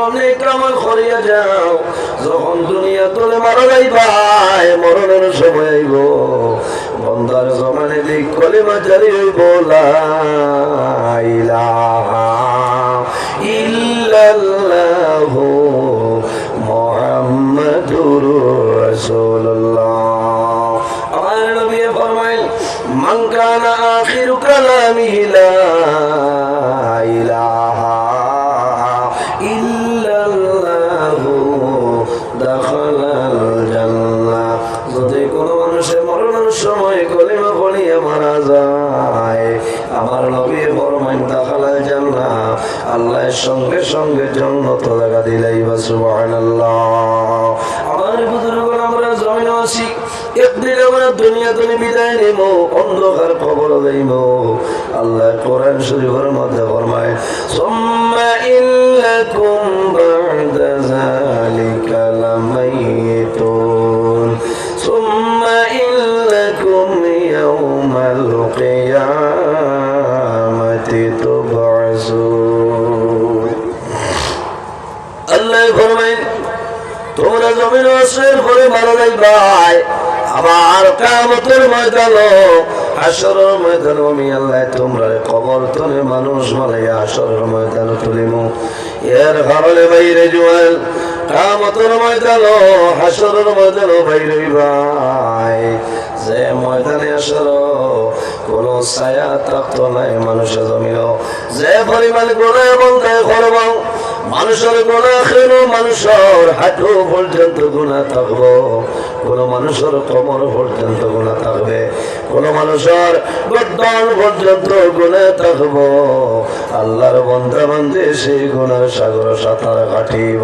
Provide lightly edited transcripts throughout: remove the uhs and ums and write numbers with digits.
অনেক আমল করিয়া যাও, যখন দুনিয়া তোলে মারা যাইবাই, মরণের সময় আইব, বন্দার জমানে দিক কলিমা জারি হইব, লা ইলাহা ইল্লাল্লাহু মুহাম্মাদুর রাসূলুল্লাহ। আমার নবী ফরমাইল, মান কানা আখিরু কালামিহি লা ইলাহা ইল্লাল্লাহু দাখালাল জান্নাহ। যদি কোনো মানুষের মরণের সময় কলিমা পড়িয়া মারা যায়, আমার নবী ফরমাইন দাখালাল জান্নাহ, আল্লাহর সঙ্গে সঙ্গে জান্নাত লাগা দিলাইবা। সুবহানাল্লাহ। আমার বুজুর্গরা, আমরা জমিনে আছি, একদিন আমরা দুনিয়া থেকে বিদায় নিব, অন্ধকার খবর দেব। আল্লাহ কোরআন শরীফের মধ্যে ফরমায়, সুম্মা ইন্নাকুম বা'দা যালিকা লামাইতুন সুম্মা ইন্নাকুম ইয়াওমাল কিয়ামাতি তুবআসুন। আল্লাহ ফরমায়, তোমরা জমিনে আসরের পরে মারা যাইবাই, আবার কিয়ামতের ময়দানে, হাসরের ময়দানে আমি আল্লাহ তোমরা কবর থেকে মানুষ বানাইয়া হাসরের ময়দানে তুলিব। এর কারণে বাইরে জোয়াল, কিয়ামতের ময়দানে, হাসরের ময়দানে বাইরে হইবাই, যে ময়দানে হাসর কোনো ছায়া থাকতো নাই মানুষের জমিন, যে পরিমাণ গুনাহ বন্ধায় করব, মানুষের গুনাহ খেল, মানুষের হাঁটু পর্যন্ত গুনাহ থাকবো, কোন মানুষের কোমর পর্যন্ত গুনাহ থাকবে, কোন মানুষের গর্দন পর্যন্ত গুনাহ থাকবো। আল্লাহর বান্দা বান্দে সেই গুনার সাগর সাঁতার কাটিব।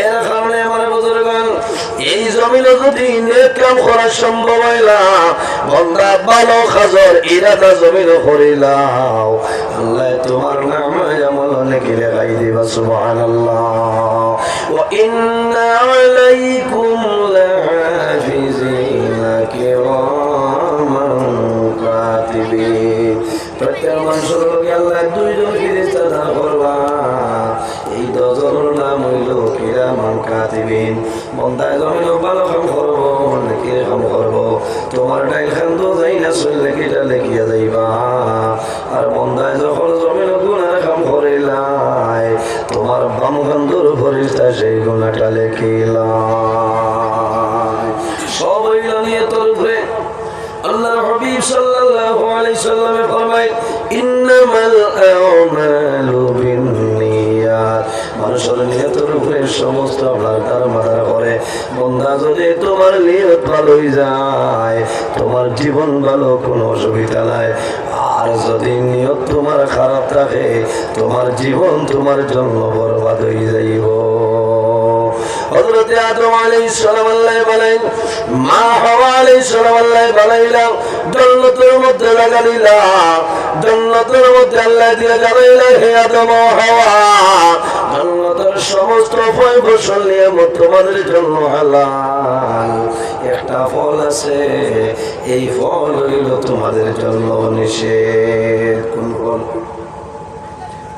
এর কারণে আমার বুজুর্গান, এই জমিনে যদি নেক কাম করা সম্ভব হইলা, বান্দা ভালো কাজের ইরাদা জমিনে করিলাও, আল্লাহ তোমার নামে আমল নেকি লেখাই দিবা। সুবহানাল্লাহ। ওয়া ইন্না আলাইকুম লাহাফিজিনা কিরামান কাতিবিন। প্রত্যেক মানুষের লোক আল্লাহ দুইজন ফেরেশতা দান করবা, এই দুজনের নাম হইল কিরামান কাতিবিন। বন্দায় জমিন ভালো কাম করবো, নাকি কাম করবো, তোমার ডাইল খান্দ যাই না চললে কিটা লেখিয়া যাইবা। আর বন্দায় যখন জমিন গুনার কাম করিলাই, তোমার বাম খান্দর ফরিস্তা সেই গুনাটা লেখিলাই। সব হইল নিয়তের উপরে। আল্লাহর হাবিব সাল্লাল্লাহু আলাইহি সাল্লামে ফরমায়, ইন্নামাল আমালু বিন্নিয়াত। মানুষের নিয়তের উপরে সমস্ত আপনার তার মাথার করে। বন্দা যদি তোমার নিয়ত ভালো হয়ে যায়, তোমার জীবন ভালো, কোনো অসুবিধা নাই। আর যদি নিয়ত তোমার খারাপ থাকে, তোমার জীবন তোমার জন্য বরবাদ হয়ে যাইব। হযরতে আদম আলাইহিস সালাম আল্লাহ বলেন, মা হাওয়া আলাইহিস সালাম আল্লাহ বানাইলাম, জান্নাতের মধ্যে লাগাইলা, জান্নাতের মধ্যে আল্লাহ দিয়ে জানাইলা, হে আদম ও হাওয়া, জান্নাতের সমস্ত ফল ফসল নিয়ামত তোমাদের জন্য হালাল। একটা ফল আছে, এই ফল হইল তোমাদের জন্য নিষেধ। কোন ফল?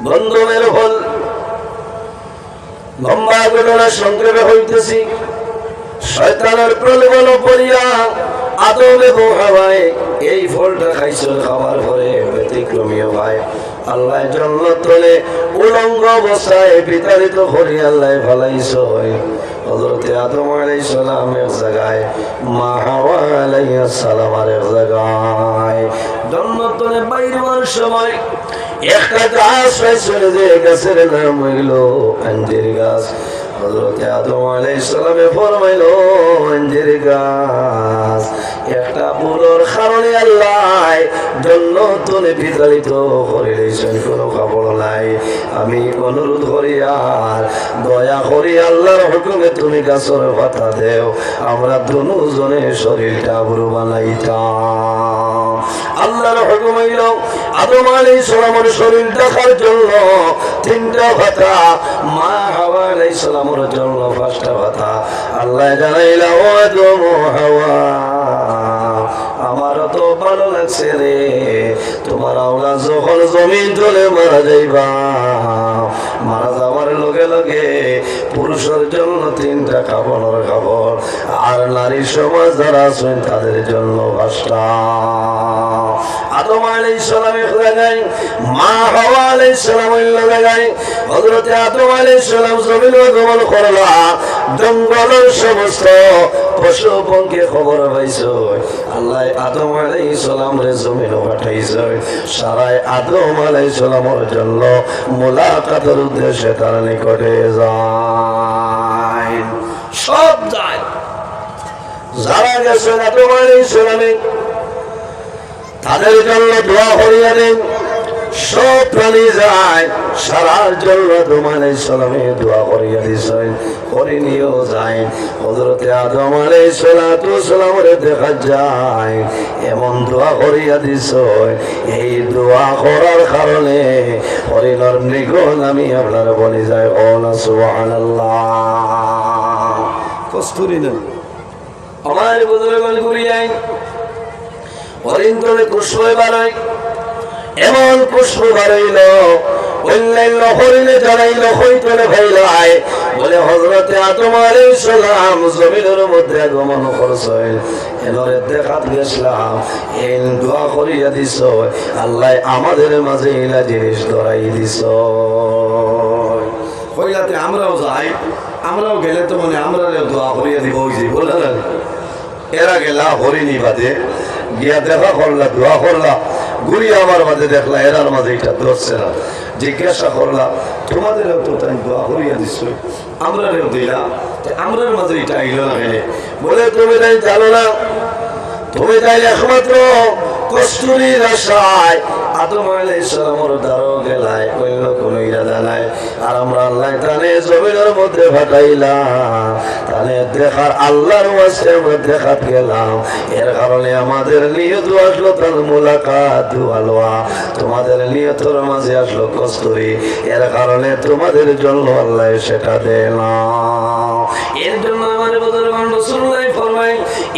গন্ধমের ফল। লম্বা ঘটনা সংক্ষেপে হইতেছি। শয়তানের প্রলোভন পড়িয়া আদম এবং হাওয়ায় এই ফলটা খাইছিল, খাওয়ার পরে ব্যতিক্রমীয় ভাই আল্লাহ জান্নাত তলে উলঙ্গ অবস্থায় বিতাড়িত করি আল্লাহ ফলাইছে। হযরতে আদম আলাইহিস সালাম এক জায়গায়, মা হাওয়া আলাইহিস সালাম আরেক জায়গায়। জান্নাত তলে বাইরে হওয়ার সময় একটা গাছ পাইছিল, যে গাছের নাম হইল আঞ্জির গাছ। হযরতে আদম আলাইহিস সালামে ফরমাইলো, আঞ্জির গাছ একটা বুড়োর কারণে আল্লাহ জান্নাতে বিতাড়িত করিলেছেন, কোনো কাপড় নাই। আমি অনুরোধ করি আর দয়া করি আল্লাহর হুকুমে তুমি গাছের পাতা দেও, আমরা দুজনে শরীরটা বুড়ো বানাইতাম। আল্লাহর হুকুম হইল আদম আলাইহিস সালামের শরীর দেখার জন্য 3টা পাতা, মা হাওয়া আলাইহিস সালামের জন্য 5টা পাতা। আল্লাহ জানাইলা, ও আদম ও হাওয়া, আমার তো ভালো লাগছে রে, তোমার আওলাদ যখন জমিন তলে মারা যাইবা, মারা যাওয়ার লগে লগে পুরুষের জন্য 3টা কাপড়ের কাপড়, আর নারী সমাজ যারা আছেন তাদের জন্য 5টা। আদম আলাইহিস সালাম এক জায়গায়, মা হাওয়া আলাইহিস সালাম অন্য জায়গায়। হযরত আদম আলাইহিস সালাম জমিনে আগমন করলা, জঙ্গলের সমস্ত পশু পঙ্খী খবর পাইছে আল্লাহ আদম আলাইহিস সালামরে জমিনে পাঠাইছে সারাই আদম আলাইহিস সালামের জন্য মুলাকাতের উদ্দেশ্যে তার নিকটে যায়। সব যায়, যারা গেছে আদম আলাইহিস সালামে তাদের জন্য দোয়া করিয়া দেন। সব প্রাণী যায়, সারার জন্য আদম আলাইহিস সালামে দোয়া করিয়া দিছেন, করে নিয়েও যায়। হযরতে আদম আলাইহিস সালামের দেখা যায় এমন দোয়া করিয়া দিছ, এই দোয়া করার কারণে হরিণর মৃগন আমি আপনার বলে যাই ও না সুবহানাল্লাহ। কস্তুরি না আমার বুজুর্গগণ করিয়াই হরিণ করে পুষ্প বাড়ায়, এমন পুষ্প বাড়াইল অন্যান্য হরিণে জড়াইল, হইতলে ভাইলাই বলে হযরতে আদম আলাইহিস সালাম জমিনের মধ্যে আগমন করছেন, এনরে দেখাত গেছিলাম, এই দোয়া করিয়া দিছ আল্লাহ আমাদের মাঝে ইলা জিনিস ধরাই দিছ। কইলাতে আমরাও যাই, আমরাও গেলে তো মানে আমরা দোয়া করিয়া দিব, ওই যে বললেন এরা গেলা হরিণী বাদে গিয়া দেখা করলা, দোয়া করলা, ঘুরি আমার মাঝে দেখলা এরার মাঝে এটা ধরছে না, জিজ্ঞাসা করলা তোমাদেরও তো তাই দোয়া করিয়া দিচ্ছ, আমরাও দিলাম, আমরার মাঝে এটা আইল না কেন? বলে তুমি তাই জানো না, তুমি তাই একমাত্র কস্তুরীর আশায় আদম আলাইহিস সালামের দ্বারও গেলায়, অন্য কোনো ইরাদা নাই। আর আমরা আল্লাহ তানে জমিনের মধ্যে ফাটাইলাম, তানে দেখার আল্লাহর ওয়াসে আমরা দেখাত গেলাম, এর কারণে আমাদের নিয়ত আসলো তার মুলাকাত দুয়ালওয়া, তোমাদের নিয়তের মাঝে আসলো কস্তুরী, এর কারণে তোমাদের জন্য আল্লাহ সেটা দিলাম। এর জন্য আমাদের বুজুর্গগণ রাসূলুল্লাহ ফরমায়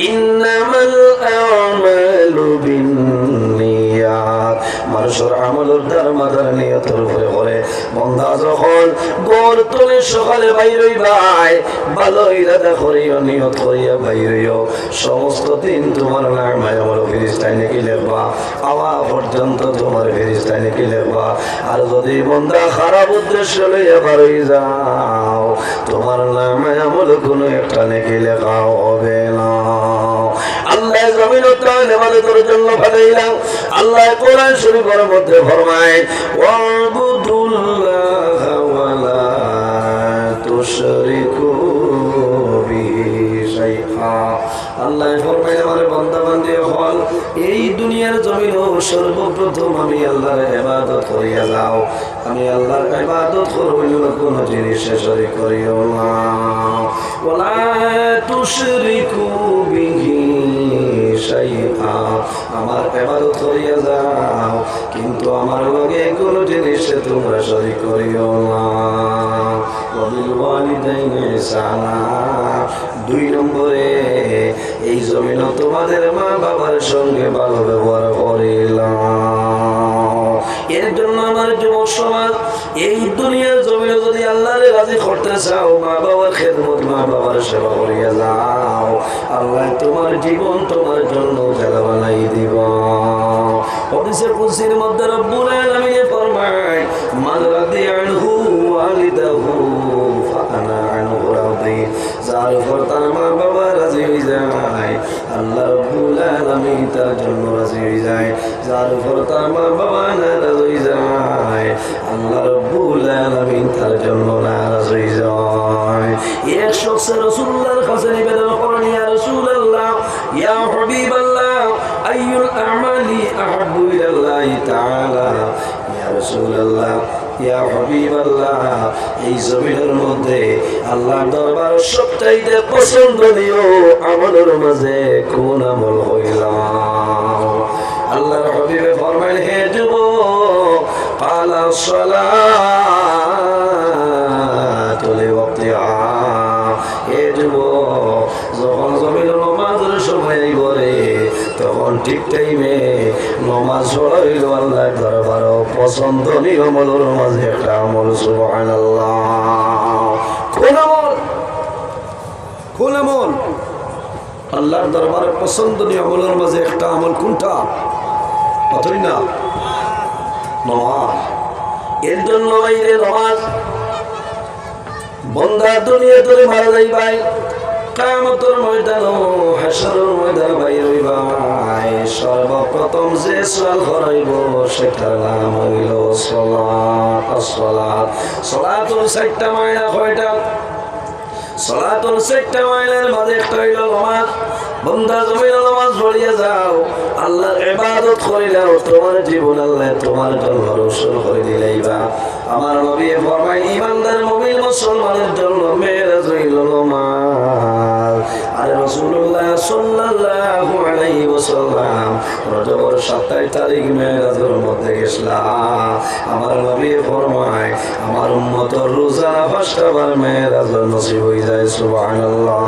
ইন্নামাল আমালু বিন্নিয়াত, মানুষের আমলের দারমাদার নিয়তের উপরে করে। বন্দা যখন গোর তোলে সকালে বাইর হইবাই, ভালো ইরাদা করিও, নিয়ত করিয়া বাইর হইও, সমস্ত দিন তোমার নামায় আমার ফেরেশতায় নাকি লিখবা, আওয়া পর্যন্ত তোমার ফেরেশতায় নাকি লিখবা। আর যদি বন্দা খারাপ উদ্দেশ্য লইয়া বার হয়ে যাও, তোমার নামায় আমল কোনো একটা নাকি লেখা হবে না। আল্লাহ জমিনে তাহলে আমাদের জন্য পাঠাইলাম। আল্লাহ কোরআন শরীফের মধ্যে ফরমায় ওয়াবুদুল্লাহ ওয়ালা তুশরিকু বিহি শাইআ। আল্লাহ ফরমায় আমার বান্দা বান্দি হল এই দুনিয়ার জমিনে সর্বপ্রথম আমি আল্লাহর ইবাদত করিয়া যাও, আমি আল্লাহর ইবাদত করব, কোন জিনিসে শরীক করিও না। ওয়ালা তুশরিকু বিহি শাইআ, আমার ইবাদত করিয়া যাও কিন্তু আমার লগে কোন জিনিসে তোমরা শরীক করিও না। ওয়াবিল ওয়ালিদাইনি ইহসানা, 2 নম্বরে এই জমিন তোমাদের মা বাবার সঙ্গে ভালো ব্যবহার করিলাম। এর জন্য আমার যুবক সমাজ এই দুনিয়ার জমিনে যদি আল্লাহর রাজি করতে চাও, মা বাবার খেদমত, মা বাবার সেবা করিয়া যাও, আল্লাহ তোমার জীবন তোমার জন্য জায়গা বানাই দিব। হাদিসে কুদসির মধ্যে রব্বুল আলামিন ফরমায় মান রাদিয়া আনহু ওয়ালিদাহু ফাআনা আনহু রাদি, যার উপর তার মা বাবা রাজি হয়ে যায় আল্লাহ রব্বুল আলামিন তার জন্য রাজি হয়ে যায়, যার উপর তার মা বাবা নারাজ হয়ে যায় আল্লাহ রব্বুল আলামিন তার জন্য নারাজ হয়ে যায়। এক শখসে রাসূলুল্লাহর কাছে নিবেদন করেন, ইয়া রাসূলুল্লাহ, ইয়া হাবিবাল্লাহ, আইয়ুল আমালি আহাব্বু ইলাল্লাহি তাআলা, ইয়া রাসূলুল্লাহ, ইয়া হাবিবাল্লাহ, এই জমিনের মধ্যে আল্লাহর দরবার সবচাইতে পছন্দনীয় আমলের মাঝে কোন আমল হইলাম? আল্লাহর হাবিবে ফরমাইলেন, হে যুবক, ক্বালা সলাতু লিওয়াক্তিহা, হে যুবক, যখন জমিনের নামাজের সময় আইবরে তখন ঠিক টাইমে নামাজ পড়াইল আল্লাহর দরবার পছন্দনীয় আমলের মাঝে একটা আমল। সুবহানাল্লাহ। কোন আমল? আল্লাহর দরবারে পছন্দনীয় আমলের মাঝে একটা আমল কোনটা? অতই না নামাজ। এর জন্য বাইরে নামাজ বন্ধা দুনিয়া ধরে মারা যাই ভাই, কিয়ামতের ময়দান হাশরের ময়দান বাইর হইবা, সর্বপ্রথম যে সওয়াল করাইব সেটার নাম হইল সালাত। সালাত সালাতুল সাইট্টা মাইনা কয়টা? সালাতুল সাইট্টা মাইনার মাঝে একটা হইল নামাজ। বন্দা জমিন নামাজ পড়িয়া যাও, আল্লাহর ইবাদত করিলাও, তোমার জীবন আল্লাহ তোমার জন্য রসুল করে দিলাইবা। আমার নবী ফরমায় ঈমানদার মুমিন মুসলমানের জন্য মেরাজ হইল নামাজ। আর রাসূলুল্লাহ সাল্লাল্লাহু আলাইহি ওয়াসাল্লাম রজবের 27 তারিখ মেরাজের মধ্যে গেছলাম। আমার নবী ফরমায় আমার উম্মতের রোজা 5টা বার মেরাজ নসিব হয়ে যায়। সুবহানাল্লাহ।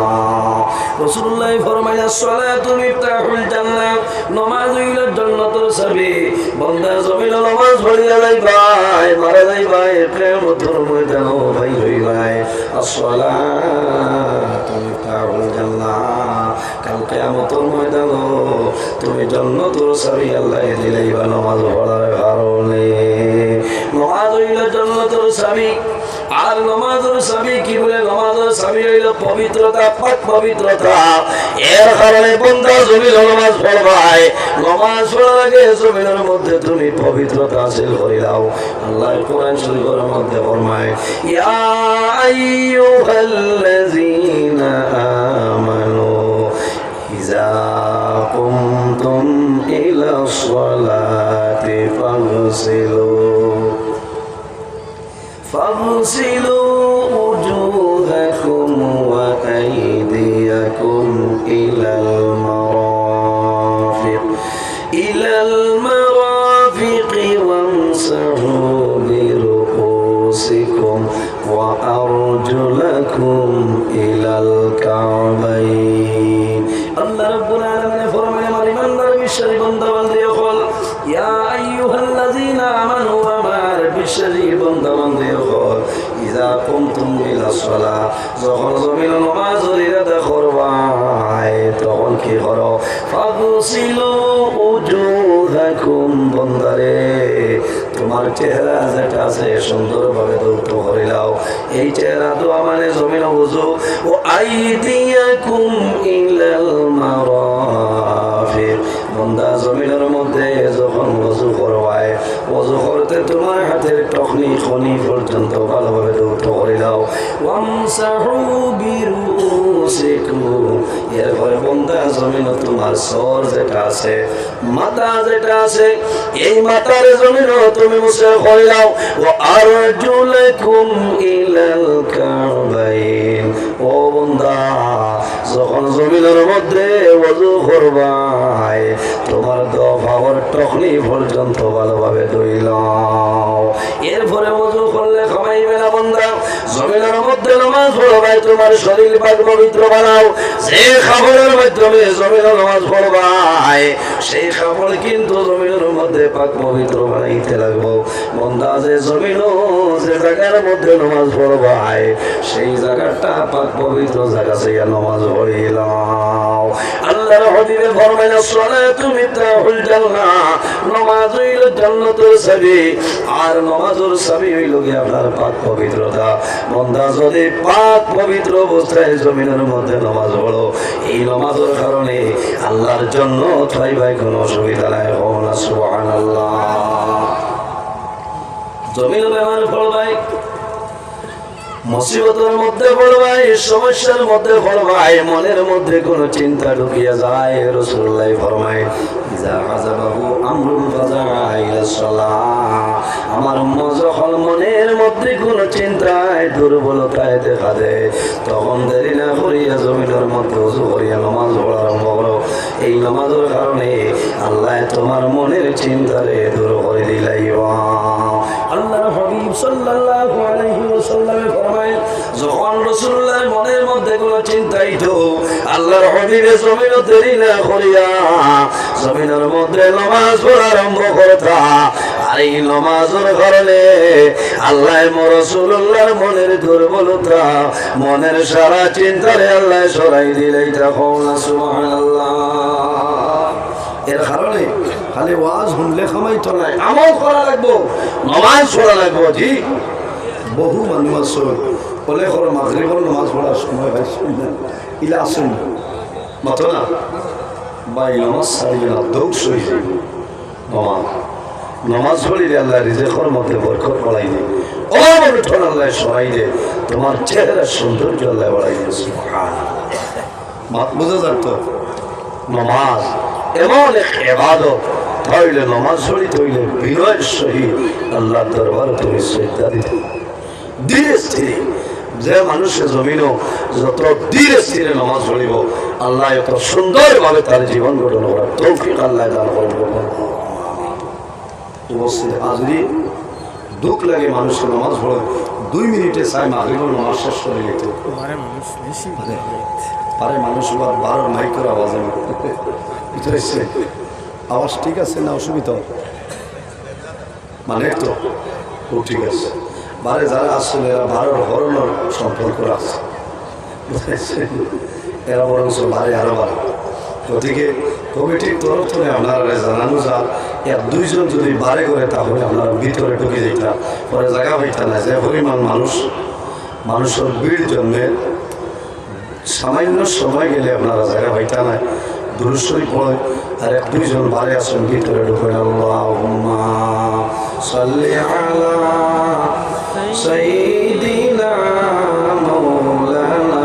রাসূলুল্লাহ ফরমায় সালাতু মিফতাহুল জান্নাহ, নামাজ হইল জান্নাতের চাবি। বান্দা জমিন নামাজ পড়িয়া যাইবাই, মারা যাইবাই, কিয়ামতের ময়দানে ভাই হইবাই। আসসালাতু মিফতাহুল জান্নাহ, কাল কিয়ামতের ময়দানে তুমি জান্নাতের চাবি আল্লাহ দিলাইবা নামাজ পড়ার কারণে। নামাজ হইল জান্নাতের চাবি। আর নামাজের চাবি কি বলে? নামাজের চাবি হইল পবিত্রতা, পাক পবিত্রতা। এর কারণে বান্দা জমিন নামাজ পড়বাই, নামাজ পড়ার আগে জমিনের মধ্যে তুমি পবিত্রতা হাসিল করে দাও। আল্লাহ কোরআন শরীফের মধ্যে ফরমায় ইয়া আইয়ুহাল্লাযীনা আমানু ইযা কুমতুম ইলাস সালাতি فاغسلوا وجوهكم وأيديكم إلى المرافق وامسحوا برؤوسكم وأرجلكم إلى الكعبين। الله رب العالمين فرمان আমার ইমানদার বিশ্বাসী বান্দা-বান্দী হল ইয়া আইয়ুহাল্লাযীনা আমানু, আমার বিশ্বাসী বান্দা-বান্দী হল ইযা কুমতুম ইলা সালাহ, যখন জমিন নামাজের ইরাদা করবাই তখন কি করো? ফাগসিলু উজুহাকুম, বান্দারে তোমার চেহারা যেটা আছে সুন্দরভাবে ধৌত করে নাও। এই চেহারা তো মানে জমিন ওযু। ও আইদিয়াকুম ইলাল মারাফিক, বান্দা জমিনের মধ্যে যখন ওযু করবায়, ওযু করতে তোমার হাতের টখনি খনি পর্যন্ত ভালোভাবে ধৌত করে নাও। ওয়ামসাহু বিরুসিকুম, এরপরে বান্দা জমিন তোমার সর যেটা আছে, মাথা যেটা আছে, এই মাথার জমিন তুমি মুছে করে নাও। ওয়া আরজুলাকুম ইলাল কাবাইন, ও বান্দা যখন জমিনের মধ্যে ওযু করবাই তোমার দফার টখনি পর্যন্ত ভালোভাবে ধুইলাও। এরপরে ওযু করলে খামাইবে না বান্দা, জমিনের মধ্যে নামাজ পড়বাই তোমার শরীর পাক পবিত্র বানাও। যে খাবারের মাধ্যমে জমিনের নামাজ পড়বাই সেই খাবার কিন্তু জমিনের মধ্যে পাক পবিত্র বানাইতে লাগবো। বান্দা যে জমিন যে জায়গার মধ্যে নামাজ পড়বাই সেই জায়গাটা পাক পবিত্র জায়গা থেকে নামাজ পড়িলাও। আল্লাহর হাবিবে ফরমায় সালাতু মিফতাহুল জান্নাহ, নামাজ হইল জান্নাতের চাবি। আর নামাজের চাবি হইল কি আপনার পাক পবিত্রতা। বান্দা যদি পাক পবিত্র অবস্থায় জমিনের মধ্যে নামাজ পড়ো, এই নামাজের কারণে আল্লাহর জন্য পাইবাই কোনো অসুবিধা নাই। সুবহানাল্লাহ। জমিন ব্যবহার পড়বাই, মুসিবতের মধ্যে পড়বাই, সমস্যার মধ্যে পড়বাই, মনের মধ্যে কোনো চিন্তা ঢুকিয়া যায়, রাসূলুল্লাহ ফরমায় ইযা আযাবাহু আমরুন ফাযাআ ইলা সালাহ, আমার যখন মনের মধ্যে কোনো চিন্তায় দুর্বলতায় দেখা দেয় তখন দেরি না করিয়া জমিনের মধ্যে ওযু করিয়া নামাজ পড়া আরম্ভ করো। এই নামাজের কারণে আল্লাহ তোমার মনের চিন্তারে দূর করে দিলাইবা। আল্লাহর হাবিব সাল্লাল্লাহু আলাইহি ওয়াসাল্লাম ফরমায় যখন রাসূলুল্লাহর মনের মধ্যে কোনো চিন্তা আইতো আল্লাহর হাবিবে জমিনে দেরি না করিয়া জমিনের মধ্যে নামাজ পড়া আরম্ভ করতা। আর এই নামাজের কারণে আল্লাহ রাসূলুল্লাহর মনের দুর্বলতা, মনের সারা চিন্তারে আল্লাহ সরাই দিলেই তখন সুবহানাল্লাহ। এর কারণে খালি ওয়াজ শুনলে খামাইতো নাই, আমল করা লাগবো, নামাজ পড়া লাগবো। জি, বহু মানুষ আছে বলে করো মাগরিবের নামাজ পড়ার সময় পাইছেন না, ইলা আসেন না মতো না ভাই নামাজ ছাড়িয়ে না দৌড় সই নামাজ পড়িলে আল্লাহ রিজেকের মধ্যে বরকত বাড়াই দে, ও বড় আল্লাহ সরাই দে, তোমার চেহারার সৌন্দর্য আল্লাহ বাড়াই দে। মাত বোঝা যাত নামাজ এমন এক ইবাদত, তাইলে নামাজ পড়ি তৈলে বিনয়ের সহিত আল্লাহ দরবার তুমি শ্রদ্ধা দিতে ধীরে স্থিরে। যে মানুষের জমিনও যত ধীরে স্থিরে নামাজ পড়িব আল্লাহ এত সুন্দরভাবে তার জীবন গঠন করার তৌফিক আল্লাহ দান করব। উপস্থিত হাজরি দুঃখ লাগে মানুষের নামাজ পড়ে 2 মিনিটে চাই মাগরিবের নামাজ শেষ করে নিতে পারে মানুষ। আবার 12 মাইকের আওয়াজ বুঝতে আওয়াজ ঠিক আছে না অসুবিধা মানে তো ও ঠিক আছে। বারে যারা আসলে এরা 12 হরণের সম্পর্ক আছে বুঝতেছেন, এরা বরঞ্চ বারে আরো বাড়ে। গতিকে কমিটির তরফ থেকে আপনারা জানানো যান, 1-2 জন যদি বারে করে তাহলে আপনারা ভিতরে ঢুকে যেতাম, পরে জায়গা হইতা না। যে পরিমাণ মানুষের ভিড় জন্মে সামান্য সময় গেলে আপনারা জায়গা হইতা না। দুরূদ শরীফ পড়ে আর 1-2 জন বারে আসুন ভিতরে ঢুকেন। আল্লাহুম্মা সাল্লি আলা সাইয়্যিদিনা মাওলানা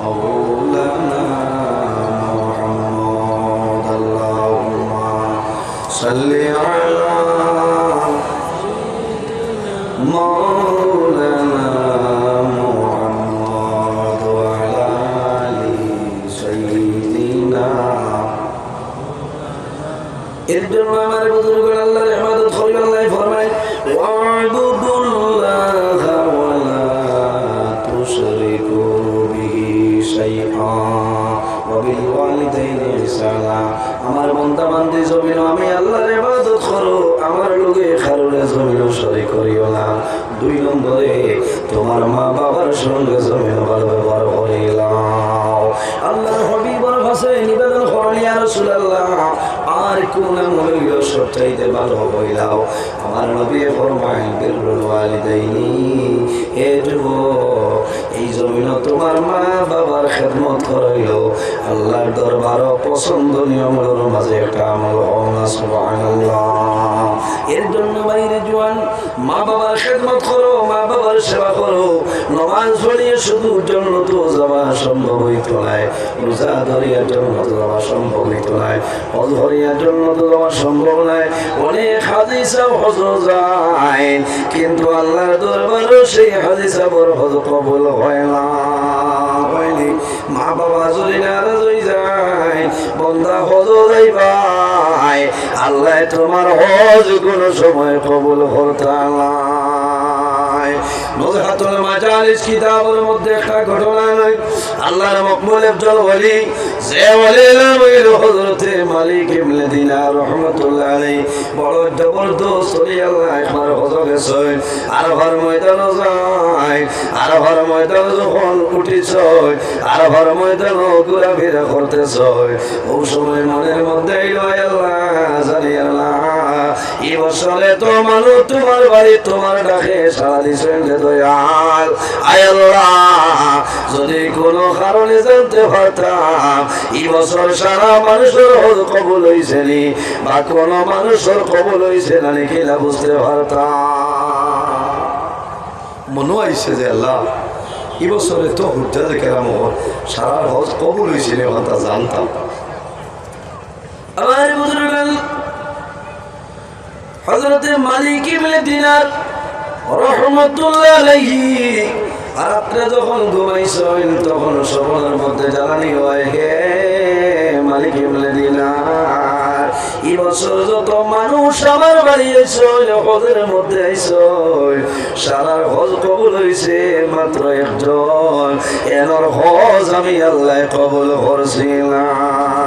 مولانا محمد اللهم صل على مولانا محمد وعلى آل سيدنا। এর জন্য আমার বুজুর্গগণ আল্লাহর ইবাদত করি। আল্লাহ ফরমায় ওয়া'বুদুল্লাহা ওয়া লা তুশরিকু আমার বান্দা বান্দি জমিন আমি আল্লাহর ইবাদত করো, আমার লগে কারোরে জমিন শরীক করিও না। 2 নম্বরে তোমার মা বাবার সঙ্গে জমিন ভালো ব্যবহার করিলাম। আল্লাহর হাবিবের কাছে নিবেদন করলেন, ইয়া রাসূলুল্লাহ আর কোন আমল সবচাইতে ভালো হইলাও? আমার নবী ফরমায় বিররুল ওয়ালিদাইনি, হে যুবক এই জমিন তোমার মা বাবার খেদমত করাইল আল্লাহর দরবার পছন্দনীয় আমলের মাঝে একটা আমল হওয়া। সুবহানাল্লাহ। এর জন্য বাইরে জোয়ান মা বাবার খেদমত করো, মা বাবার সেবা করো। নামাজ পড়িয়ে শুধু জান্নাতে যাওয়া সম্ভব হইতো না, রোজা ধরিয়া জান্নাতে যাওয়া সম্ভব হইতো না, হজ ধরিয়া জান্নাতে যাওয়া সম্ভব নয়। অনেক হাদিসা হজ যায় কিন্তু আল্লাহর দরবারে সেই হাদিসা বড় হজ কবুল হয় না। হয়নি মা বাবা যদি নারাজ হয়ে যায়, বন্দা হজ যাইবাই আল্লাহ তোমার হজ কোনো সময় কবুল করতে না। নজহাতুল মাজালিস কিতাবের মধ্যে একটা ঘটনা নয়, আল্লাহর মকবুল একজন ওলি, যে ওলির নাম হইল হযরতে মালিক ইবনে দিনার রাহমাতুল্লাহ আলাইহি। বড় জবরদস্ত ওলি। আল্লাহ একবার হজ গেছেন, আরফার ময়দানে যায়, আরফার ময়দানে যখন উঠিছ, আরফার ময়দানে ঘোরাফেরা করতেছ, ওই সময় মনের মধ্যে আল্লাহ জানি আল্লাহ এই বছরে তো মানুষ তোমার বাড়ি তোমার ডাকে সারা দিচ্ছেন দয়াল। আয় আল্লাহ যদি কোনো কারণে জানতে পারতাম এই বছর সারা মানুষের হজ কবুল হয়েছে নি বা কোনো মানুষের কবুল হয়েছে না নাকি না বুঝতে পারতাম। মনে আইছে যে আল্লাহ এই বছরে তো হুজ্জাজ কেরাম সারা হজ কবুল হয়েছে নি কথা জানতাম। আমার বুজুর্গান হযরতে মালিক ইবনে দিনার রাহমাতুল্লাহ আলাইহি রাত্রে যখন ঘুমাইছেন তখন স্বপ্নের মধ্যে জ্বালানি হয়, হে মালিক ইবনে দিনার এই বছর যত মানুষ আমার বাড়ি এসো হজের মধ্যে আইসো সারা হজ কবুল হয়েছে মাত্র একজন এনার হজ আমি আল্লাহ কবুল করছিলাম।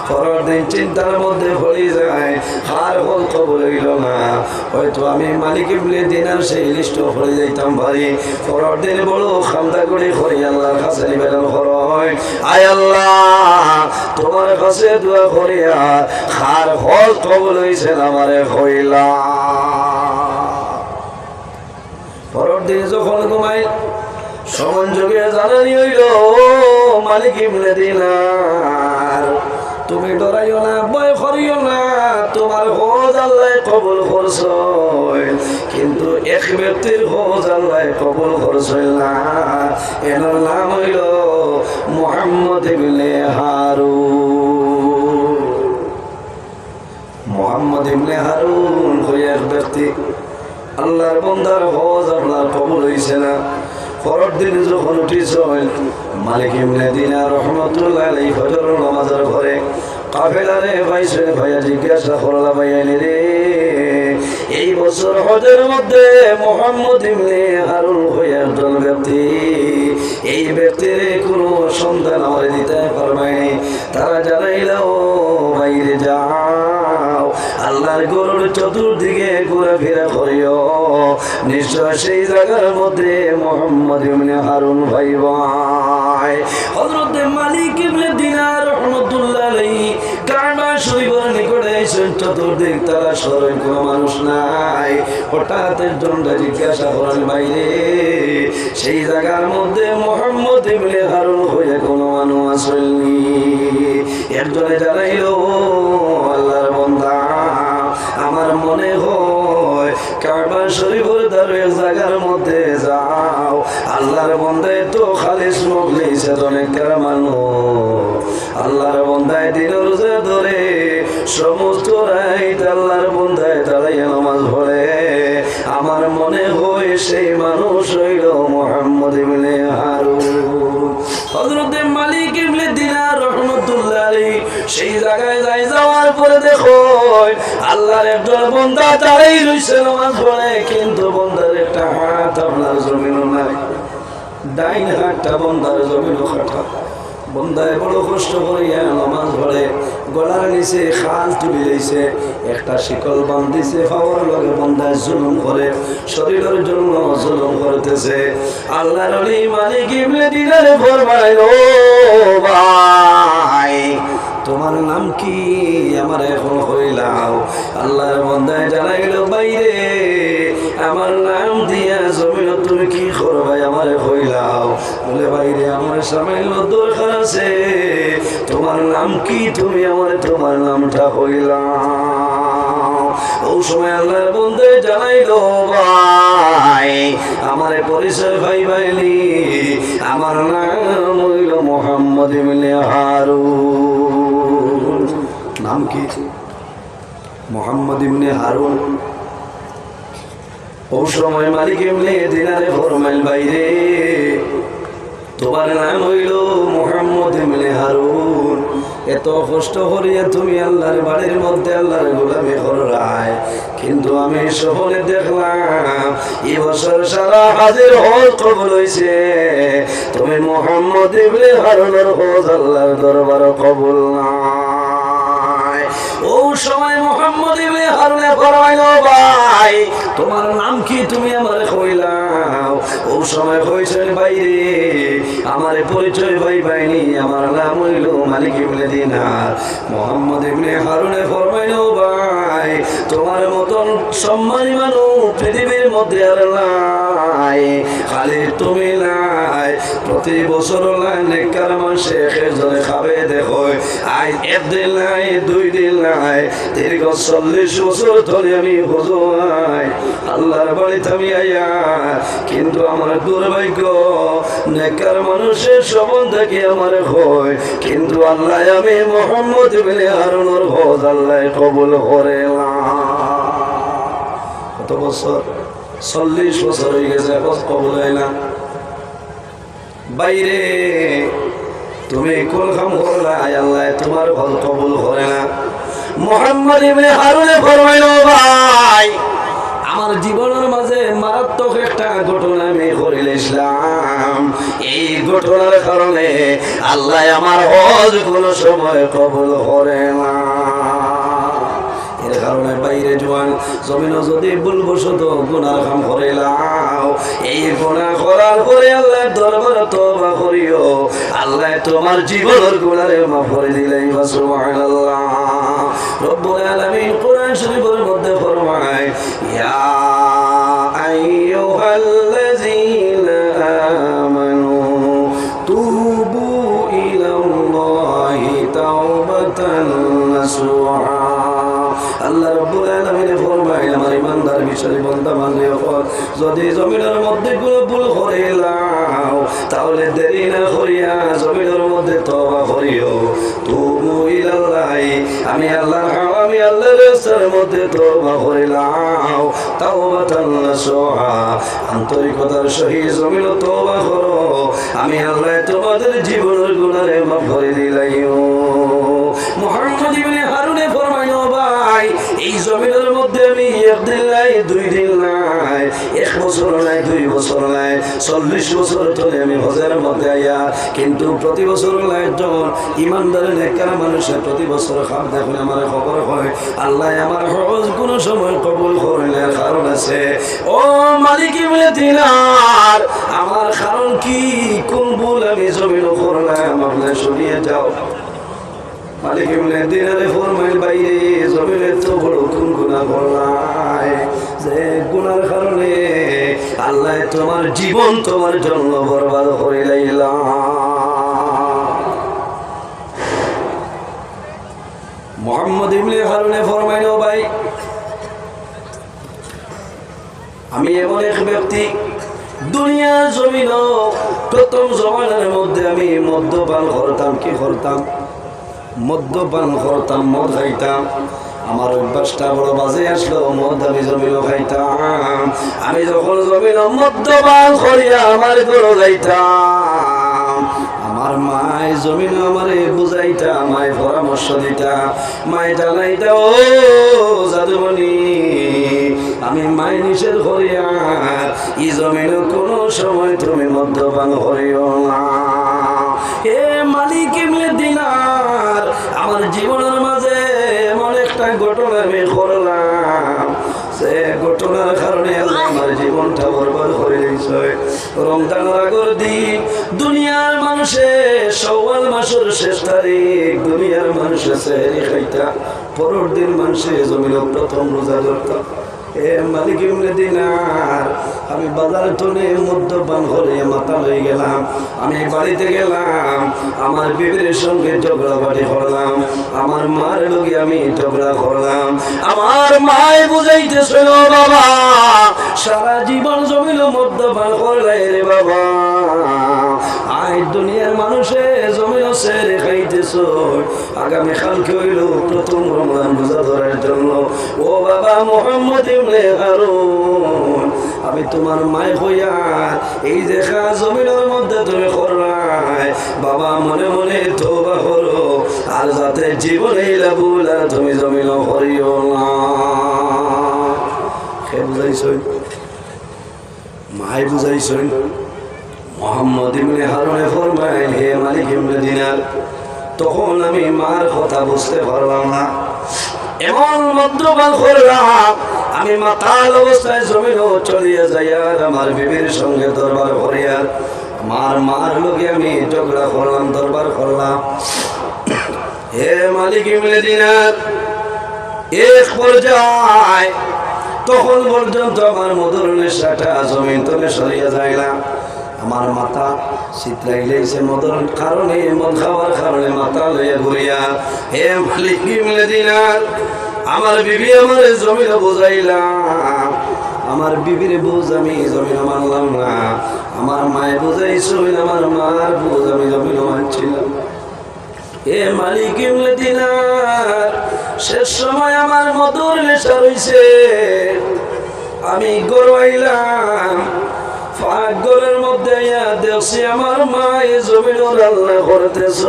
পরের দিন চিন্তার মধ্যে পড়ে যায় আর হল কবুল হইল না, হয়তো আমি মালিক ইবনে দিনার সেই লিস্ট পড়ে যাইতাম ভারী। পরের দিন বড় খামদা করে করি আল্লাহর কাছে নিবেদন হয়, আয় আল্লাহ তোমার কাছে দোয়া করি আর হল কবুল হয়েছে আমারে হইলা। পরের দিন যখন ঘুমাই সমন যোগে জানানি হইল মালিক ইবনে দিনার তুমি ডরাইও না, ভয় করিও না, তোমার হজ আল্লাহ কবুল করছো, কিন্তু এক ব্যক্তির হজ আল্লাহ কবুল করছো না, এর নাম হইল মুহাম্মদ ইবনে হারুন। মুহাম্মদ ইবনে হারুন হয়ে এক ব্যক্তি আল্লাহর বান্দার হজ আল্লাহর কবুল হইছে না। পরের দিন যখন উঠিস মালিক ইবনে দিনার রহমাতুল্লাহ আলাইহি ফজরের নামাজের ঘরে কাফেলারে ভাইসে ভাইয়া জিজ্ঞাসা করলা ভাইয়ানি রে এই বছর হজের মধ্যে মুহাম্মদ ইবনে হারুন হয়ে একজন ব্যক্তি, এই ব্যক্তির কোনো সন্তান আমার দিতে পারবেনি। তারা জানাইল বাইরে যাও আল্লাহর গরুর চতুর্দিকে ঘোরাফেরা করিও, নিশ্চয় সেই জায়গার মধ্যে মুহাম্মদ ইবনে হারুন ভাই ভাই। হযরত মালিক ইবনে দিনার রাহমাতুল্লাহ আলাইহি কাবা শরীফের নিকটে এসে চতুর্দিক তারা সরল কোনো মানুষ নাই। হঠাৎ একজন জিজ্ঞাসা করেন বাইরে সেই জায়গার মধ্যে মুহাম্মদ ইবনে হারুন হয়ে কোনো মানুষ আসেনি? একজনে জানাইল আল্লাহর বান্দা আমার মনে হয় কাবা শরীফের দারের জায়গার মধ্যে যাও, আল্লাহর বান্দায় তো খালিস মুখলিস অনেকটা মানুষ, আল্লাহর বান্দায় দিনের রোজা ধরে সমস্ত রাত আল্লাহর বান্দায় দাঁড়াইয়া নামাজ পড়ে, আমার মনে হয় সেই মানুষ হইল মুহাম্মদ ইবনে হারুন। হযরত মালিক ইবনে দিনার রাহমাতুল্লাহ আলাইহি সেই জায়গায় যাওয়ার পরে দেখো আল্লাহর একজন বান্দা দাঁড়াই রইছে নামাজ পড়ে, কিন্তু বান্দার একটা হাত আপনার জমিনও নাই, ডাইন হাতটা বান্দার জমিনও খাটা। বন্দায় বড় কষ্ট করিয়া নামাজ পড়ে, গলার নিচে খাল তুলি লইছে, একটা শিকল বান্ধিছে, পাওয়ার লগে বন্দায় জুলুম করে, শরীরের জন্য জুলুম করতেছে। আল্লাহর ওলি মালিক ইবনে দিনার ফরমায় ও ভাই তোমার নাম কি আমার এখন হইলাও? আল্লাহর বান্দায় জানাইল বাইরে আমার নাম দিয়া জমিন তুমি কি করবাই আমারে হইলাও? বলে বাইরে আমার সামান্য দরকার আছে, তোমার নাম কি তুমি আমার তোমার নামটা হইলাও? ও সময় আল্লাহর বান্দায় জানাইল ভাই আমারে পরিচয় ভাই ভাইলি, আমার নাম হইল মুহাম্মদ ইবনে হারুন। নাম কি? মুহাম্মদ ইবনে হারুন। ও সময় মালিক ইবনে দিনারে ফরমাইল বাইরে তোমার নাম হইল মুহাম্মদ ইবনে হারুন, এত কষ্ট করিয়া তুমি আল্লাহর বাড়ির মধ্যে আল্লাহর গোলামি করায়, কিন্তু আমি সফলে দেখলাম এই বছর সারা হাজির হজ কবুল হইছে, তুমি মুহাম্মদ ইবনে হারুনের হজ আল্লাহর দরবারে কবুল নাই। ও সময় মুহাম্মদ ইবনে হারুনে ফরমাইল ভাই তোমার নাম কি তুমি আমারে কইলাও? ও সময় কইছেন বাইরে আমার পরিচয় ভাই বাইনি, আমার নাম হইল মালিক ইবনে দিনার। মুহাম্মদ ইবনে হারুনে ফরমাইল ভাই তোমার মতন সম্মানী মানুষ পৃথিবীর মধ্যে আর নাই, খালি তুমি নাই, প্রতি বছর নেককার মানুষে একজনে খাবে দেখো, আজ একদিন নাই দুই দিন নাই দীর্ঘ 40 বছর ধরে আমি বোঝাই আল্লাহর বাড়িতে আমি আইয়া, কিন্তু আমার দুর্ভাগ্য নেককার মানুষের সম্বন্ধে কি আমার হয়, কিন্তু আল্লাহ আমি মুহাম্মদ ইবনে হারুনের হজ আল্লাহ কবুল করে না। কত বছর? 40 বছর হয়ে গেছে, হজ কবুল হয় না। বাইরে তুমি কোন কাম করলা আল্লাহ তোমার হজ কবুল করে না? মুহাম্মদ ইবনে হারুনে ফরমাইল ভাই আমার জীবনের মাঝে মারাত্মক একটা ঘটনা আমি করিলাম। এই ঘটনার কারণে আল্লাহ আমার হজ কোন সময় কবুল করে না। এর কারণে বাইরে জোয়ান জমিন যদি ভুলবশত গুনাহ কাম করিলাম, এই গুনাহ করার পরে আল্লাহ দরবার তওবা করিও, আল্লাহ তোমার জীবনের গুনাহে মাফ করে দিলেন। সুবহানাল্লাহ। রব্বুল আলামিন কোরআন শরীফের মধ্যে ফরমায়, ইয়া আইয়ুহাল্লাযীনা আমানু তুবু ইলাল্লাহি তাওবাতান নাসুহা। আল্লাহ রাব্বুল আলামিন ফরমায়, আমার ইমানদার বিষয় বান্দা বান্দী হল, যদি জমিনের মধ্যে কোনো ভুল করিলাম তাহলে দেরি না করিয়া জমিনের মধ্যে তওবা করিও। তুবু ইলাল্লাহি, আমি আল্লাহর রাস্তার মধ্যে তওবা করিলাম, তাওবাতান নাসুহা, আন্তরিকতার সহিত জমিন তওবা করো, আমি আল্লাহ তোমাদের জীবনের গুনাহে মাফ করে দিলাম। মুহাম্মদ ইবনে হারুনে ফরমাইল ভাই এই জমিনের মধ্যে আমি একদিন নাই, 2 দিন নাই, 1 বছর নাই, 2 বছর নাই, 40 বছর ধরে আমি হজের মধ্যে আইয়া, কিন্তু প্রতি বছর একজন ইমানদার নেককার মানুষের প্রতি বছর খাম দেখুন আমার খবর হয় আল্লাহ আমার হজ কোনো সময় কবুল করলে কারণ আছে। ও মালিক ইবনে দিনার, আমার কারণ কি, কোন ভুল আমি জমিন করলাম আপনি শুনিয়ে যাও। মালিক ইবনে দিনারে ফরমাইল, বাইরে জমিনে তো বড় কোন গুনাহ করলাই, যে গুনার কারণে আল্লাহ তোমার জীবন তোমার জন্য বরবাদ করে লাইলা। মুহাম্মদ ইবনে হারুনে ফরমাইল, ভাই আমি এমন এক ব্যক্তি দুনিয়ার জমিন প্রথম জমানার মধ্যে আমি মদ্যপান করতাম। কি করতাম? মদ্যপান করতাম, মদ খাইতাম। আমার অভ্যাসটা বড় বাজে আসলো, মদ আমি জমিন খাইতাম। আমি যখন জমিন মদ্যপান করিয়া আমার গরু যাইতাম, আমার মায় জমিন আমারে বুঝাইতা, মায় পরামর্শ দিতা, মায় জানাইতা, ও জাদুমণি আমি মায় নিষেধ করিয়া ই জমিন কোনো সময় তুমি মদ্যপান করিও না। হে মালিক ইবনে দিনার, আমার জীবনের মাঝে এমন একটা ঘটনা আমি করলাম, সে ঘটনার কারণে আমার জীবনটা বরবাদ করে দিয়েছে। রমজানের আগের দিন দুনিয়ার মানুষে শাওয়াল মাসের শেষ তারিখ দুনিয়ার মানুষে সেহরি খাইতা, পরের দিন মানুষে জমিন প্রথম রোজা ধরতাম। এ মালিক ইবনে দিনার, আমি বাজার টনে মদ্যপান করে মাথা লয়ে গেলাম। আমি বাড়িতে গেলাম, আমার বিবির সঙ্গে ঝগড়াবাড়ি করলাম, আমার মার লগে আমি ঝগড়া করলাম। আমার মায় বুঝাইতেছিল, বাবা সারা জীবন জমিল মদ্যপান করলে রে বাবা, আই দুনিয়ার মানুষে জমিল সেরে খাইতেছ, আগামী কালকে হইল প্রথম রমজান রোজা ধরার জন্য। ও বাবা মুহাম্মদ ইবনে হারুন, আমি তোমার মায় হইয়া এই দেখা জমিনের মধ্যে তুমি করলাই, বাবা মনে মনে তওবা করো, আর যাতে জীবনে লাগুলা তুমি জমিন করিও না। কে বুঝাইছই? মায় বুঝাইছই। মুহাম্মদ ইবনে হারুনে ফরমায়, হে মালিক ইবনে দিনার, তখন আমি মার কথা বুঝতে পারলাম না, এমন মদ্যপান করলাম আমি মাতাল অবস্থায় জমিনও চলিয়ে যাই, আর আমার বিবির সঙ্গে দরবার করিয়া মার লোকে আমি ঝগড়া করলাম, দরবার করলাম। হে মালিক ইবনে দিনার, এক পর্যায়ে তখন পর্যন্ত আমার মধুর নেশাটা জমিন তলে সরিয়ে যায় না, আমার মাথা শীতলাই লেগেছে মদর কারণে, মদ খাওয়ার কারণে মাথা লইয়া ঘুরিয়া। হে মালিক ইবনে দিনার, আমার বিবি আমার জমিন বুঝাইলাম, আমার বিবির বুঝ আমি জমিন মানলাম না, আমার মায়ের বুঝাইছিল, আমার মার বুঝ আমি জমিন মানছিলাম। হে মালিক ইবনে দিনার, শেষ সময় আমার মধুর নেশা রইছে, আমি গড়াইলাম পাকঘরের মধ্যে দেখছি আমার মায়ে জমিন রান্না করতেছ,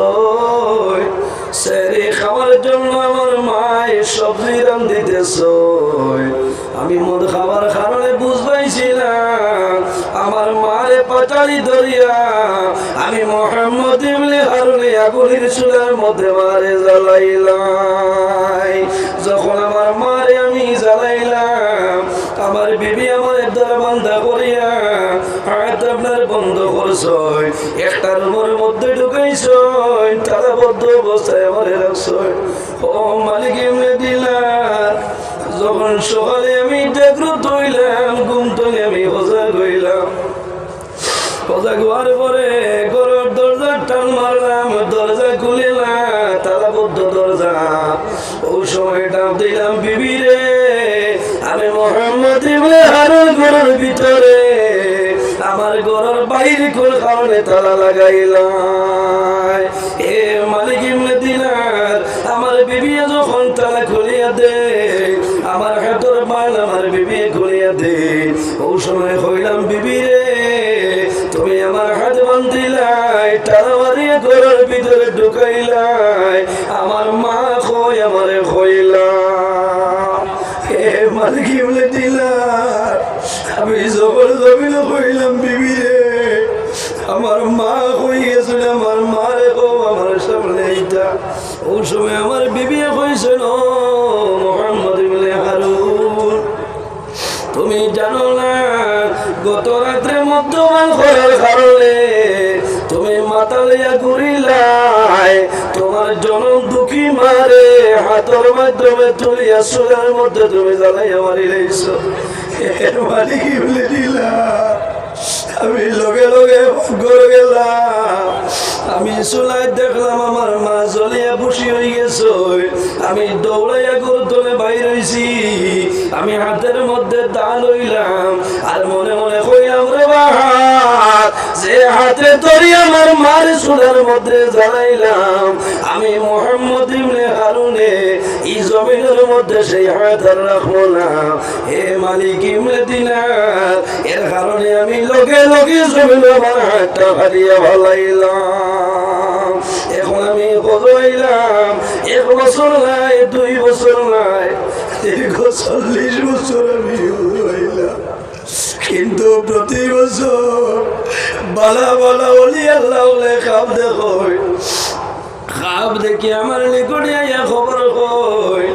সেরি খাওয়ার জন্য আমার মায়ে সবজি রান দিতেছ। আমি মদ খাবার কারণে বুঝবাইছিলাম আমার মারে পাটালি ধরিয়া আমি মোহাম্মদ ইবনে হারুন আগুনের চুলার মধ্যে মারে জ্বালাইলাই। যখন আমার মারে আমি জ্বালাইলাম আমার বিবি আমার দরবান্দা করিয়া হাত আপনার বন্ধ করছ, একটা রুমের মধ্যে ঢুকাইছ, তালাবদ্ধ অবস্থায় আমার রাখছ। ও মালিক এমনি দিলাম। যখন সকালে আমি জাগ্রত হইলাম, ঘুম থেকে আমি সজাগ হইলাম। সজাগ হওয়ার পরে ঘরের দরজা টান মারলাম, দরজা খুলিলাম, তালাবদ্ধ দরজা। ওই সময় ডাক দিলাম, বিবি রে আমি মোহাম্মদ ইবনে হারুন ঘরের ভিতরে, আমার ঘরের বাইরে কোন কারণে তালা লাগাইলাম। এ মালিক ইবনে দিনার, আমার বিবি যখন তালা খুলিয়া দে, আমার হাতের মাল আমার বিবি খুলিয়া দে। ওই সময় হইলাম, বিবি রে তুমি আমার হাত বান্ধিলাই, তালা মারিয়া ঘরের ভিতরে ঢুকাইলাই, আমার মা কই আমারে কইলাম। হে মালিক ইবনে দিনার, আমি জবর জমিন কইলাম, বিবি রে আমার মা কই গেছিল, আমার মারে কো আমার সামনে এইটা। ওই সময় আমার বিবি কইছিল, মোহাম্মদ ইবনে হারুন তুমি জানো না গত রাত্রে মদ্যপান করার কারণে তুমি মাথা লইয়া ঘুরিলাই, তোমার জনম দুঃখী মারে হাতের মাধ্যমে তুলিয়া চুলার মধ্যে তুমি জ্বালাইয়া মারি লাইছ। এর মালিক বলে দিলাম, আমি লগে লগে ঘরে গেলাম, আমি চুলাই দেখলাম আমার মা জ্বলিয়া বসি হয়ে গেছে। আমি দৌড়াইয়া গরু তোলে বাইর হইছি, আমি হাতের মধ্যে দা লইলাম আর মনে মনে কইলাম, রে বাহাত যে হাতে ধরি আমার মার চুলার মধ্যে জ্বালাইলাম, আমি মোহাম্মদ ইবনে হারুনে এই জমিনের মধ্যে সেই হাত আর রাখবো না। হে মালিক ইবনে দিনার, এর কারণে আমি লগে লগে জমিন আমার হাতটা হারিয়ে ভালাইলাম। এখন আমি হইলাম 1 বছর নাই, 2 বছর নাই, দীর্ঘ 40 বছর আমি হইলাম। কিন্তু প্রতি বছর বালা বালা ওলি আল্লাহ খাব দেখো, খাব দেখি আমার নিকটে আইয়া খবর কই,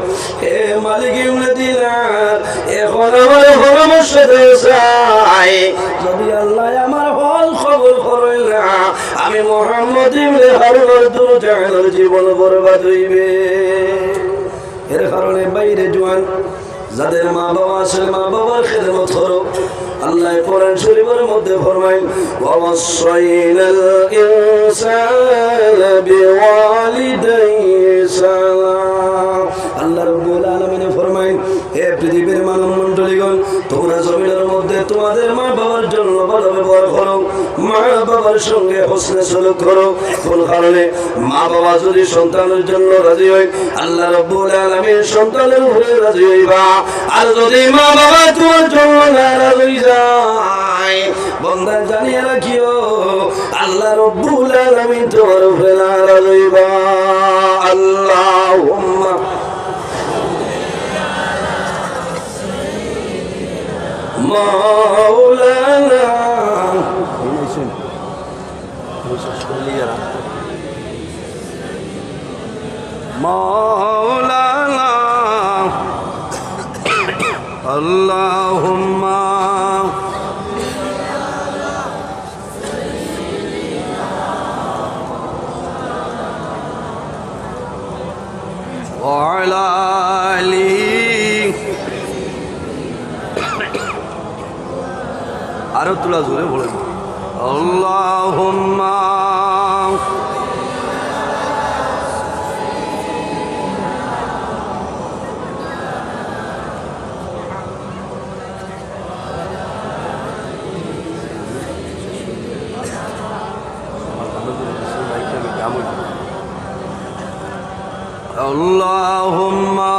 হে মালিক ইবনে দিনার এখন আমার পরামর্শ দেয়, যদি আল্লাহ আমার হল খবর করেন না আমি মোহাম্মদ ইবনে হারুনের দুজাহানের জীবন বরবাদ হইবে। এর কারণে বাইরে জোয়ান যাদের মা বাবা আছে মা বাবার খেদমত করো। আল্লাহ কোরআন শরীফের মধ্যে ফরমায়, ওয়াসাইনাল ইনসানা বিওয়ালিদাইহি সালাম। আল্লাহ রাব্বুল আলামিন ফরমায়, হে পৃথিবীর মানব মণ্ডলীগণ, তোমরা জমিনের মধ্যে তোমাদের মা বাবার জন্য ভালো ব্যবহার করো, মা বাবার সঙ্গে হোসনে সলুক করো। কোন কারণে? মা বাবা যদি সন্তানের জন্য রাজি হয়, আল্লাহ রাব্বুল আলামিন সন্তানের উপরে রাজি হইবা। আর যদি মা বাবা তোমার জন্য নারাজ হয়ে যায়, বান্দা জানিয়ে রাখিও আল্লাহ রাব্বুল আলামিন তোমার উপরে নারাজ হইবা। আল্লাহুম্মা মাওলানা মাওলানা আল্লাহুম্মা ওয়া আলা আলিহি। আরো তোলা জোরে বলেন, আল্লাহুম্মা আল্লাহুম্মা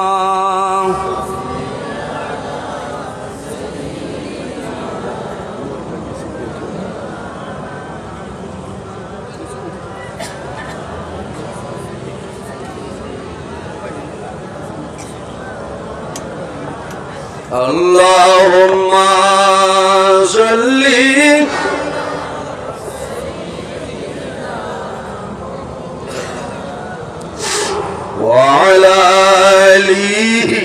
আল্লাহুম্মা সাল্লি ওয়া আলা আলিহি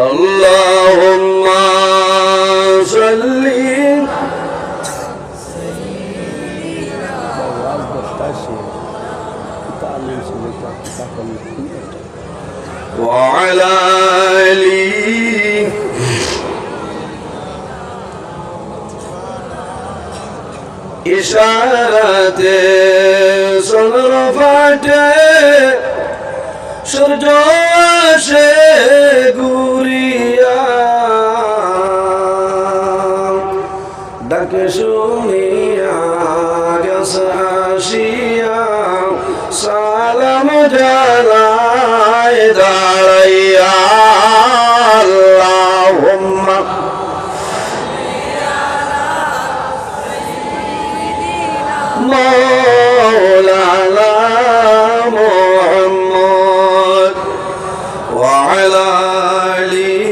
আল্লাহুম্মা সাল্লি وعلى آله ইশারাতে চন্দ্র ফাটে সূর্য আসে ঘুরিয়া ডাকে শুনিয়া গেছে আসিয়া সালাম জানাই দাঁড়াইয়া আল্লাহুম্মা مولانا محمد وعلى آله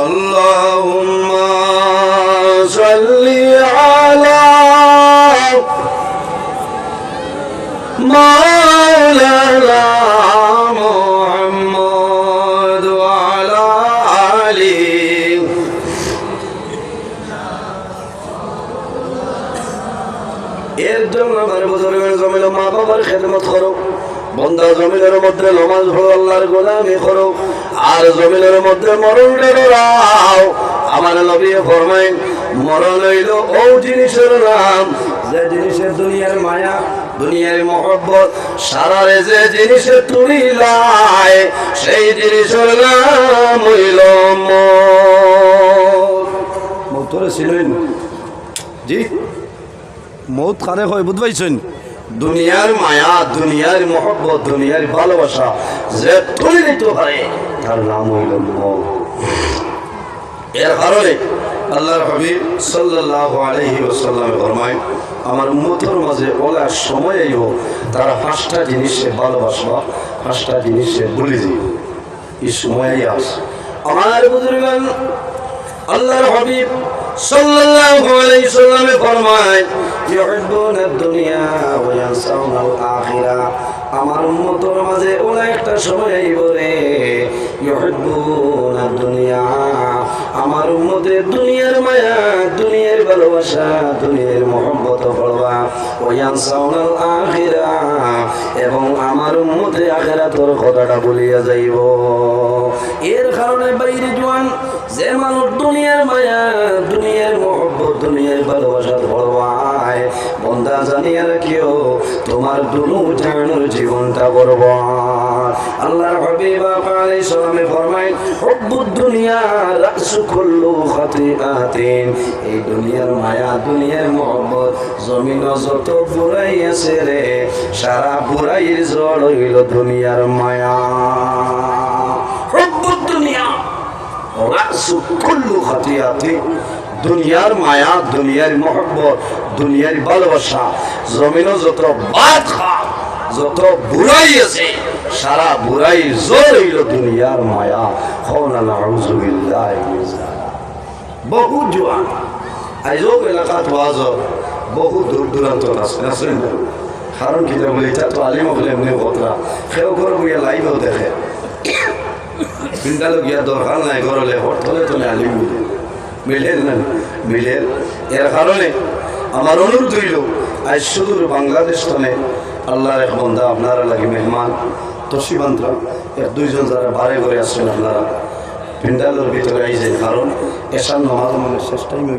اللهم صل على مولانا محمد وعلى آله এর জন্য আমার বুজুর্গের জমিল মা বাবার খেদমত করো, বন্দা জমিনের মধ্যে নামাজ পড়ো, আল্লাহর গোলামি করো, আর জমিনের মধ্যে মরণ ডরাও। আমার নবী ফরমায় মরণ হইল ও জিনিসের নাম যে জিনিসের দুনিয়ার মায়া দুনিয়ার মহব্বত সারারে যে জিনিসের তুলিলায় সেই জিনিসের নাম হইল মৌত। তোরে ছিলেন জি মৌত কারে হয় বুঝ পাইছেন? দুনিয়ার মায়া দুনিয়ার মহব্বত দুনিয়ার ভালোবাসা যে তুলে নিতে পারে তার নাম হইল মৌত। এর কারণে আল্লাহর হাবিব সাল্লাল্লাহু আলাইহি ওয়াসাল্লাম ফরমায় আমার উম্মতের মাঝে ওলা সময়েও তারা পাঁচটা জিনিসে ভালোবাসবা, পাঁচটা জিনিসে ভুলে যাবে। এই সময়েই আস আমার বুজুর্গান আল্লাহর হাবিব সাল্লাল্লাহু আলাইহি ওয়াসাল্লাম ফরমায় ইউহিব্বুনা দুনিয়া ওয়া ইয়ানসাউনাল আখিরা। আমার উম্মতের মাঝে ওলা একটা সময় আইব রে ইউহিব্বুনা দুনিয়া, আমার উম্মতে দুনিয়ার মায়া দুনিয়ার ভালোবাসা দুনিয়ার মহব্বত করবা, ওয়া ইয়ানসাউনাল আখিরা এবং আমার উম্মতে আখিরাতের কথাটা ভুলিয়া যাইব। এর কারণে বাইরে জওয়ান যে মানুষ দুনিয়ার মায়া দুনিয়ার মহব্বত দুনিয়ার ভালোবাসা ধরবায় বন্দা জানিয়া রাখিও তোমার দুনু জানুর জীবনটা বরবাদ। আল্লাহর হাবিব আলাইহিস সালাম ফরমায় হুব্বুদ দুনিয়া রাসু কুল্লু খাতিআতিন। এই দুনিয়ার মায়া দুনিয়ার মহব্বত জমিন যত বুড়াই আছে রে সারা বুড়াইয়ের জড় হইল দুনিয়ার মায়া। হুব্বুদ দুনিয়া রাসু কুল্লু খাতিআতিন। দুনিয়ার মায়া দুনিয়ার মহব্বত দুনিয়ার ভালোবাসা জমিন যত বাদ খা যত বুড়াই আছে সারা বুড়াই জোর হইল দুনিয়ার মায়া। খাওনা নাউযুবিল্লাহ। বহু জোয়ান আইজব এলাকাত ওয়াজ বহু দূর দূরান্ত আছেন, কারণ কি বলে এটা তো আলিম হলে এমনি কথা সেও ঘর গিয়া লাইভও দেখে চিন্তালো গিয়া দরকার নাই ঘরলে হরতলে তলে আলিম মিলেন না মিলেন। এর কারণে আমার অনুরোধ হইল আজ সুদূর বাংলাদেশ তনে আল্লাহর এক বন্ধা আপনারা লাগে মেহমান তসিবান্তরা এক দুইজন যারা বাড়ি করে আসছেন আপনারা পিন্ডালের ভিতরে আইছেন, কারণ এসার নামাজ মানে শেষ টাইমে